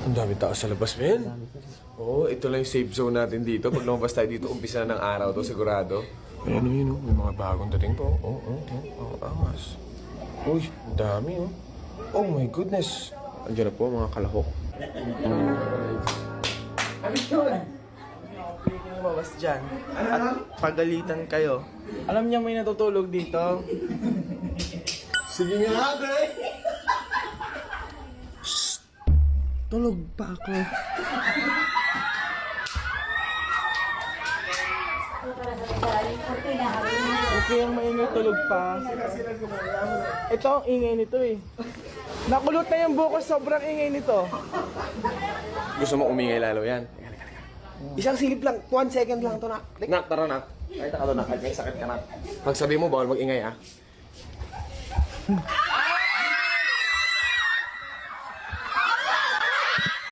Ang dami tao sa labas, men. Oo, ito lang yung safe zone natin dito. Pag lumabas tayo dito, umpisa na ng araw to, sigurado. Ayan, yun, oh. May mga bagong dating po. Angas. Uy, ang dami, oh. Oh my goodness. Andiyan na po, mga kalahok. Ano yun? Lumabas dyan. At pagalitan kayo. Alam niya may natutulog dito. Sige nga, Dre! Tulog pa ako. Okay ang maingay tulog pa. Ito ang ingay nito eh. Nakulot na yung buko, sobrang ingay nito. Gusto mo umingay lalo yan? Isang silip lang, 1 second lang to na. Nak, tara nak. Kahit ka to nak, kahit may sakit ka nak. Pag sabi mo, bawal mag-ingay ah.